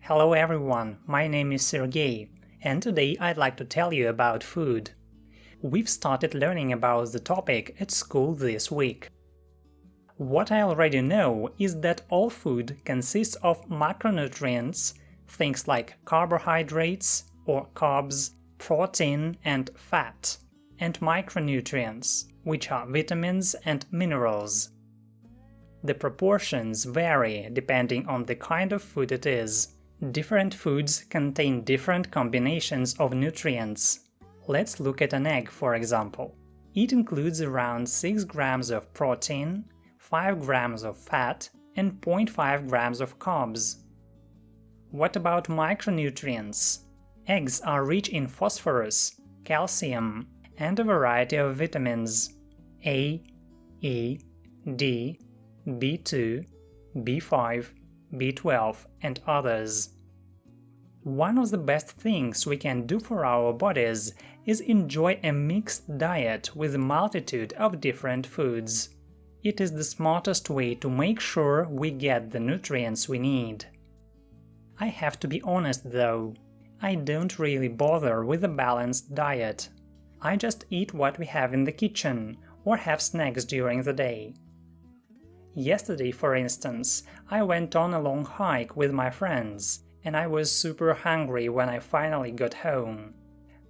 Hello everyone, my name is Sergey, and today I'd like to tell you about food. We've started learning about the topic at school this week. What I already know is that all food consists of macronutrients, things like carbohydrates or carbs, protein and fat, and micronutrients, which are vitamins and minerals. The proportions vary depending on the kind of food it is. Different foods contain different combinations of nutrients. Let's look at an egg, for example. It includes around 6 grams of protein, 5 grams of fat, and 0.5 grams of carbs. What about micronutrients? Eggs are rich in phosphorus, calcium, and a variety of vitamins A, E, D, B2, B5, B12, and others. One of the best things we can do for our bodies is enjoy a mixed diet with a multitude of different foods. It is the smartest way to make sure we get the nutrients we need. I have to be honest though, I don't really bother with a balanced diet. I just eat what we have in the kitchen or have snacks during the day. Yesterday, for instance, I went on a long hike with my friends, and I was super hungry when I finally got home.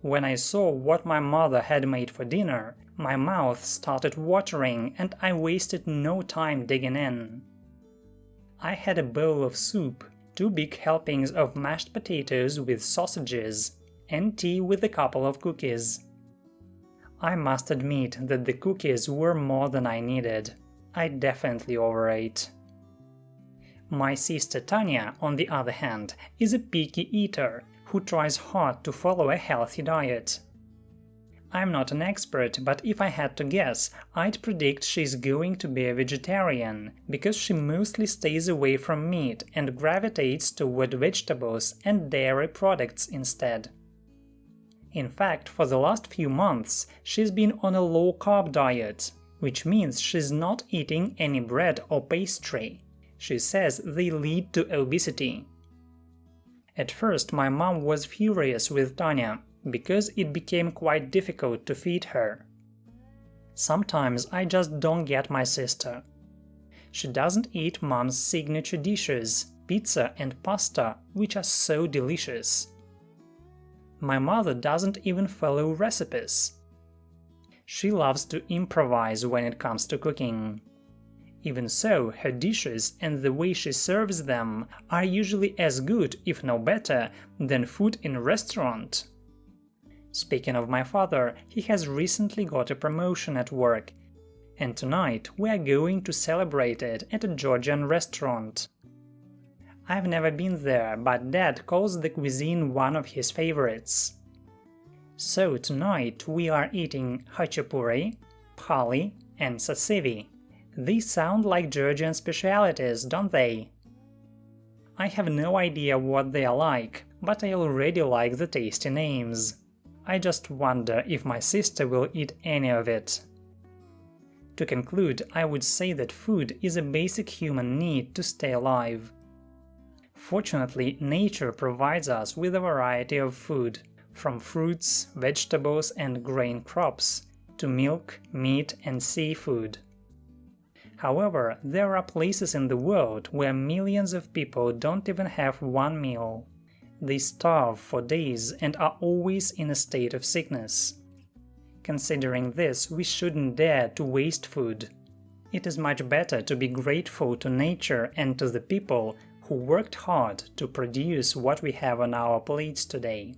When I saw what my mother had made for dinner, my mouth started watering and I wasted no time digging in. I had a bowl of soup, 2 big helpings of mashed potatoes with sausages, and tea with a couple of cookies. I must admit that the cookies were more than I needed. I definitely overate. My sister Tanya, on the other hand, is a picky eater who tries hard to follow a healthy diet. I'm not an expert, but if I had to guess, I'd predict she's going to be a vegetarian, because she mostly stays away from meat and gravitates toward vegetables and dairy products instead. In fact, for the last few months, she's been on a low-carb diet, which means she's not eating any bread or pastry. She says they lead to obesity. At first, my mom was furious with Tanya, because it became quite difficult to feed her. Sometimes I just don't get my sister. She doesn't eat mom's signature dishes, pizza and pasta, which are so delicious. My mother doesn't even follow recipes. She loves to improvise when it comes to cooking. Even so, her dishes and the way she serves them are usually as good, if no better, than food in a restaurant. Speaking of my father, he has recently got a promotion at work, and tonight we are going to celebrate it at a Georgian restaurant. I've never been there, but Dad calls the cuisine one of his favorites. So tonight we are eating khachapuri, phali, and satsivi. These sound like Georgian specialities, don't they? I have no idea what they are like, but I already like the tasty names. I just wonder if my sister will eat any of it. To conclude, I would say that food is a basic human need to stay alive. Fortunately, nature provides us with a variety of food, from fruits, vegetables and grain crops, to milk, meat and seafood. However, there are places in the world where millions of people don't even have one meal. They starve for days and are always in a state of sickness. Considering this, we shouldn't dare to waste food. It is much better to be grateful to nature and to the people who worked hard to produce what we have on our plates today.